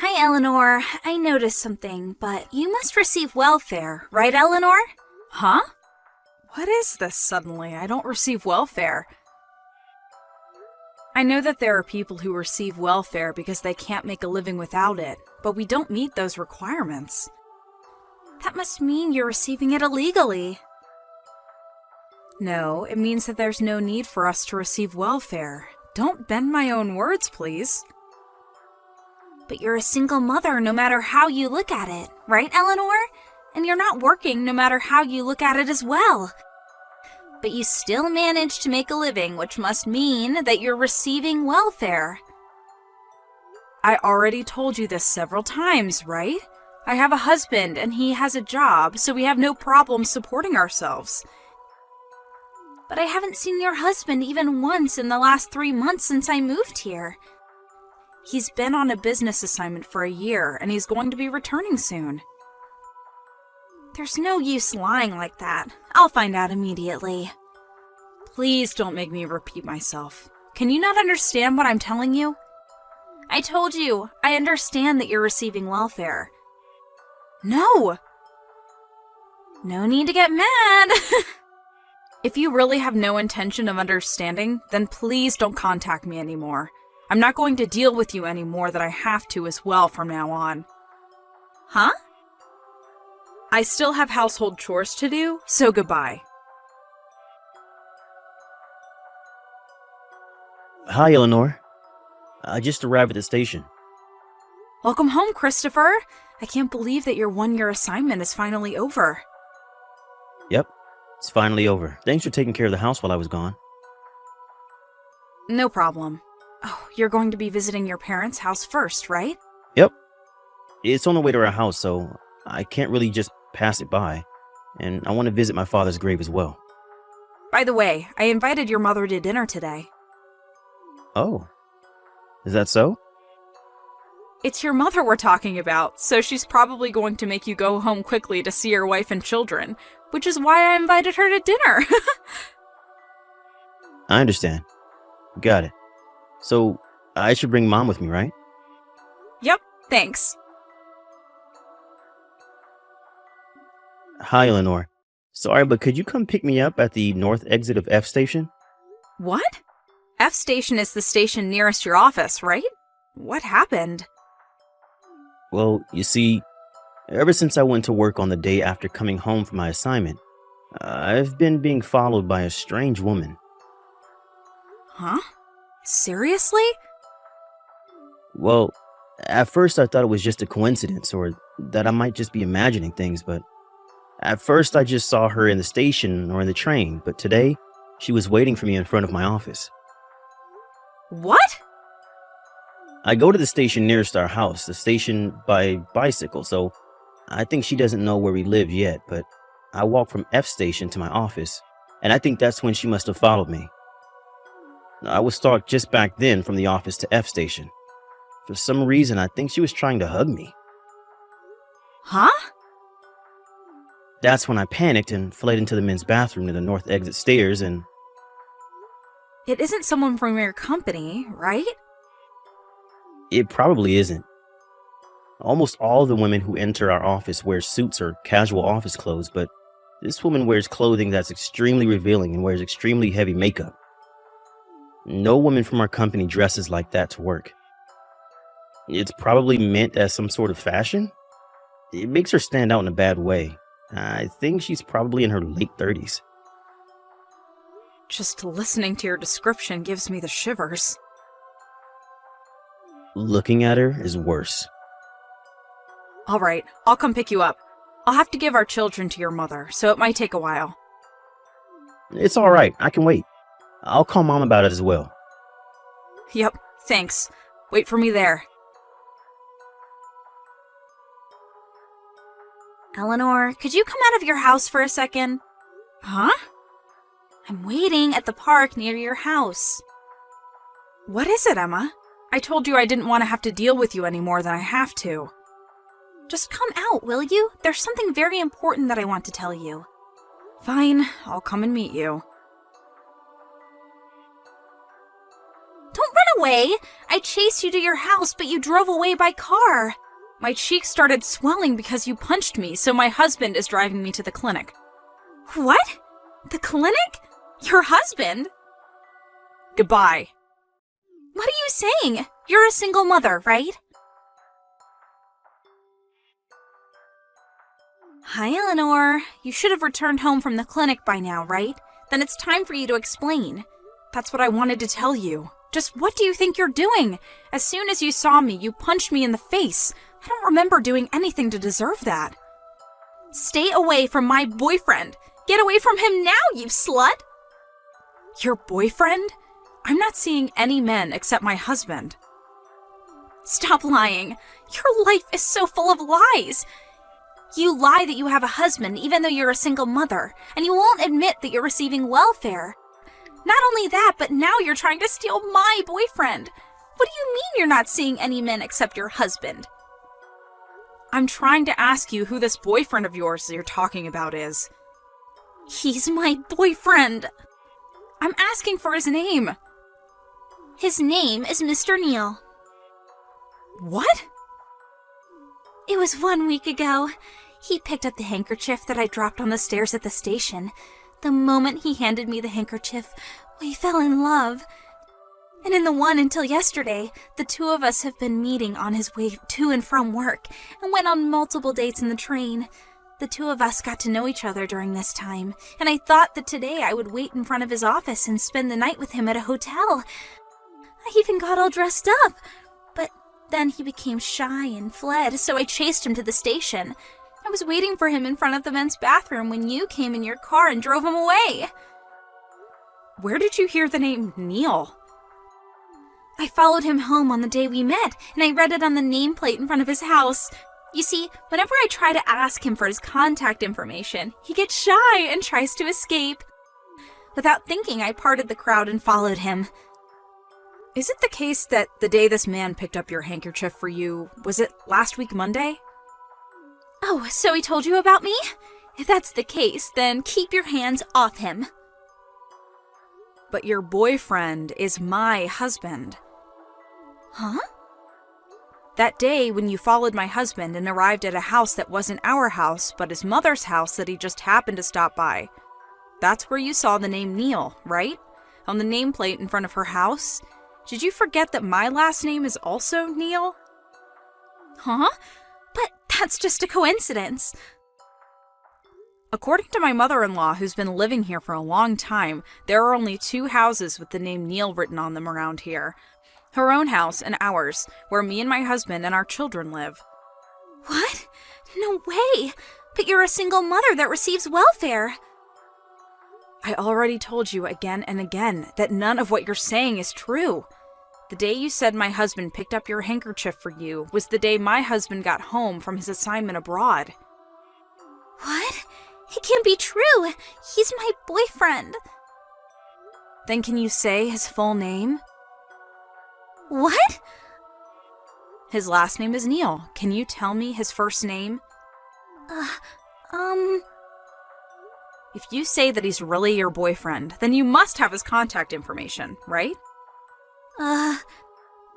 Hi, Eleanor. I noticed something, but you must receive welfare, right, Eleanor? Huh? What is this suddenly? I don't receive welfare. I know that there are people who receive welfare because they can't make a living without it, but we don't meet those requirements. That must mean you're receiving it illegally. No, it means that there's no need for us to receive welfare. Don't bend my own words, please. But you're a single mother no matter how you look at it, right, Eleanor? And you're not working no matter how you look at it as well. But you still manage to make a living, which must mean that you're receiving welfare. I already told you this several times, right? I have a husband and he has a job, so we have no problem supporting ourselves. But I haven't seen your husband even once in the last 3 months since I moved here. He's been on a business assignment for a year, and he's going to be returning soon. There's no use lying like that. I'll find out immediately. Please don't make me repeat myself. Can you not understand what I'm telling you? I told you, I understand that you're receiving welfare. No! No need to get mad. If you really have no intention of understanding, then please don't contact me anymore. I'm not going to deal with you any more than I have to as well from now on. Huh? I still have household chores to do, so goodbye. Hi, Eleanor. I just arrived at the station. Welcome home, Christopher. I can't believe that your one-year assignment is finally over. Yep, it's finally over. Thanks for taking care of the house while I was gone. No problem. Oh, you're going to be visiting your parents' house first, right? Yep. It's on the way to our house, so I can't really just pass it by. And I want to visit my father's grave as well. By the way, I invited your mother to dinner today. Oh. Is that so? It's your mother we're talking about, so she's probably going to make you go home quickly to see your wife and children, which is why I invited her to dinner. I understand. Got it. So, I should bring Mom with me, right? Yep, thanks. Hi, Eleanor. Sorry, but could you come pick me up at the north exit of F Station? What? F Station is the station nearest your office, right? What happened? Well, you see, ever since I went to work on the day after coming home from my assignment, I've been being followed by a strange woman. Huh? Seriously? Well, at first I thought it was just a coincidence or that I might just be imagining things, but at first I just saw her in the station or in the train, but today she was waiting for me in front of my office. What? I go to the station nearest our house, the station by bicycle, so I think she doesn't know where we live yet, but I walk from F Station to my office, and I think that's when she must have followed me. I was stalked just back then from the office to F Station. For some reason, I think she was trying to hug me. Huh? That's when I panicked and fled into the men's bathroom near the north exit stairs and... It isn't someone from your company, right? It probably isn't. Almost all the women who enter our office wear suits or casual office clothes, but this woman wears clothing that's extremely revealing and wears extremely heavy makeup. No woman from our company dresses like that to work. It's probably meant as some sort of fashion. It makes her stand out in a bad way. I think she's probably in her late 30s. Just listening to your description gives me the shivers. Looking at her is worse. All right, I'll come pick you up. I'll have to give our children to your mother, so it might take a while. It's all right. I can wait. I'll call Mom about it as well. Yep, thanks. Wait for me there. Eleanor, could you come out of your house for a second? Huh? I'm waiting at the park near your house. What is it, Emma? I told you I didn't want to have to deal with you any more than I have to. Just come out, will you? There's something very important that I want to tell you. Fine, I'll come and meet you. Don't run way. I chased you to your house, but you drove away by car. My cheeks started swelling because you punched me, so my husband is driving me to the clinic. What? The clinic? Your husband? Goodbye. What are you saying? You're a single mother, right? Hi, Eleanor. You should have returned home from the clinic by now, right? Then it's time for you to explain. That's what I wanted to tell you. Just what do you think you're doing? As soon as you saw me, you punched me in the face. I don't remember doing anything to deserve that. Stay away from my boyfriend. Get away from him now, you slut! Your boyfriend? I'm not seeing any men except my husband. Stop lying. Your life is so full of lies. You lie that you have a husband even though you're a single mother, and you won't admit that you're receiving welfare. Not only that, but now you're trying to steal my boyfriend. What do you mean you're not seeing any men except your husband? I'm trying to ask you who this boyfriend of yours you're talking about is. He's my boyfriend. I'm asking for his name. His name is Mr. Neal. What? It was 1 week ago. He picked up the handkerchief that I dropped on the stairs at the station. The moment he handed me the handkerchief, we fell in love. And in the one until yesterday, the two of us have been meeting on his way to and from work and went on multiple dates in the train. The two of us got to know each other during this time, and I thought that today I would wait in front of his office and spend the night with him at a hotel. I even got all dressed up, but then he became shy and fled, so I chased him to the station. I was waiting for him in front of the men's bathroom when you came in your car and drove him away. Where did you hear the name Neal? I followed him home on the day we met, and I read it on the nameplate in front of his house. You see, whenever I try to ask him for his contact information, he gets shy and tries to escape. Without thinking, I parted the crowd and followed him. Is it the case that the day this man picked up your handkerchief for you, was it last week Monday? Oh, so he told you about me? If that's the case, then keep your hands off him. But your boyfriend is my husband. Huh? That day when you followed my husband and arrived at a house that wasn't our house, but his mother's house that he just happened to stop by. That's where you saw the name Neal, right? On the nameplate in front of her house? Did you forget that my last name is also Neal? Huh? But that's just a coincidence. According to my mother-in-law, who's been living here for a long time, there are only 2 houses with the name Neal written on them around here. Her own house and ours, where me and my husband and our children live. What? No way! But you're a single mother that receives welfare. I already told you again and again that none of what you're saying is true. The day you said my husband picked up your handkerchief for you was the day my husband got home from his assignment abroad. What? It can't be true. He's my boyfriend. Then can you say his full name? What? His last name is Neal. Can you tell me his first name? If you say that he's really your boyfriend, then you must have his contact information, right?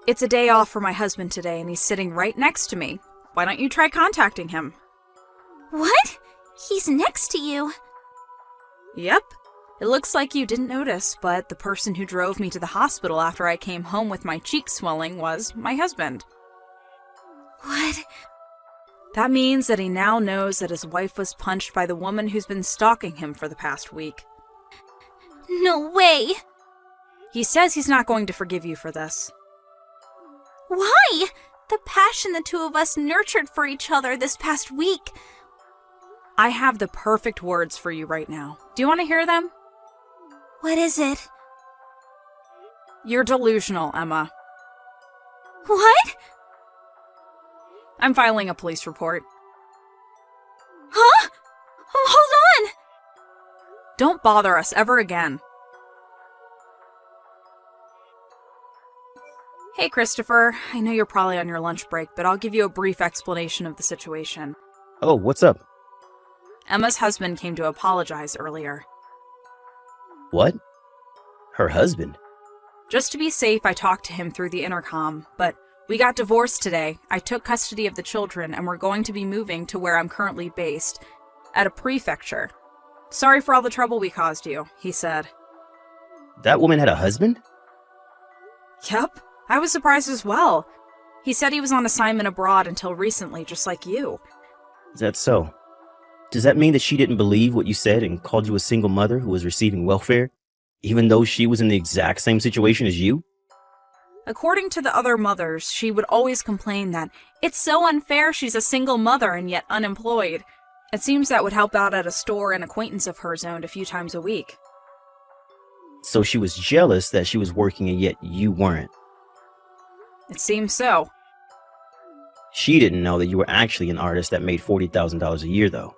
It's a day off for my husband today, and he's sitting right next to me. Why don't you try contacting him? What? He's next to you. Yep. It looks like you didn't notice, but the person who drove me to the hospital after I came home with my cheeks swelling was my husband. What? That means that he now knows that his wife was punched by the woman who's been stalking him for the past week. No way! He says he's not going to forgive you for this. Why? The passion the two of us nurtured for each other this past week. I have the perfect words for you right now. Do you want to hear them? What is it? You're delusional, Emma. What? I'm filing a police report. Huh? Hold on! Don't bother us ever again. Hey, Christopher. I know you're probably on your lunch break, but I'll give you a brief explanation of the situation. Oh, what's up? Emma's husband came to apologize earlier. What? Her husband? Just to be safe, I talked to him through the intercom, but we got divorced today. I took custody of the children, and we're going to be moving to where I'm currently based, at a prefecture. Sorry for all the trouble we caused you, he said. That woman had a husband? Yep, I was surprised as well. He said he was on assignment abroad until recently, just like you. Is that so? Does that mean that she didn't believe what you said and called you a single mother who was receiving welfare, even though she was in the exact same situation as you? According to the other mothers, she would always complain that it's so unfair she's a single mother and yet unemployed. It seems that would help out at a store an acquaintance of hers owned a few times a week. So she was jealous that she was working and yet you weren't. It seems so. She didn't know that you were actually an artist that made $40,000 a year, though.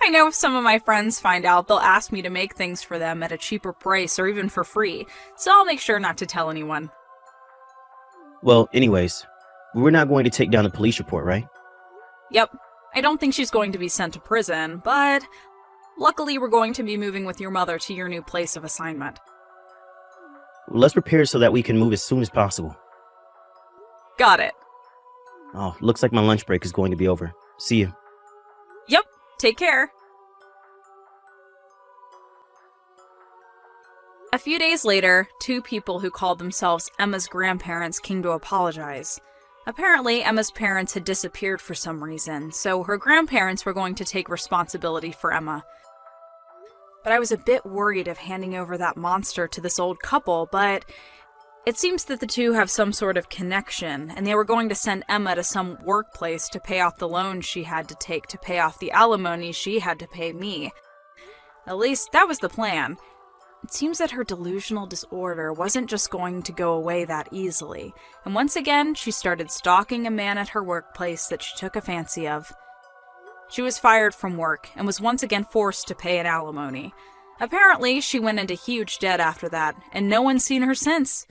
I know if some of my friends find out, they'll ask me to make things for them at a cheaper price or even for free, so I'll make sure not to tell anyone. Well, anyways, we're not going to take down a police report, right? Yep. I don't think she's going to be sent to prison, but luckily we're going to be moving with your mother to your new place of assignment. Let's prepare so that we can move as soon as possible. Got it. Oh, looks like my lunch break is going to be over. See you. Yep. Take care. A few days later, two people who called themselves Emma's grandparents came to apologize. Apparently, Emma's parents had disappeared for some reason, so her grandparents were going to take responsibility for Emma. But I was a bit worried of handing over that monster to this old couple, but it seems that the two have some sort of connection, and they were going to send Emma to some workplace to pay off the loans she had to take to pay off the alimony she had to pay me. At least, that was the plan. It seems that her delusional disorder wasn't just going to go away that easily, and once again, she started stalking a man at her workplace that she took a fancy of. She was fired from work, and was once again forced to pay an alimony. Apparently, she went into huge debt after that, and no one's seen her since.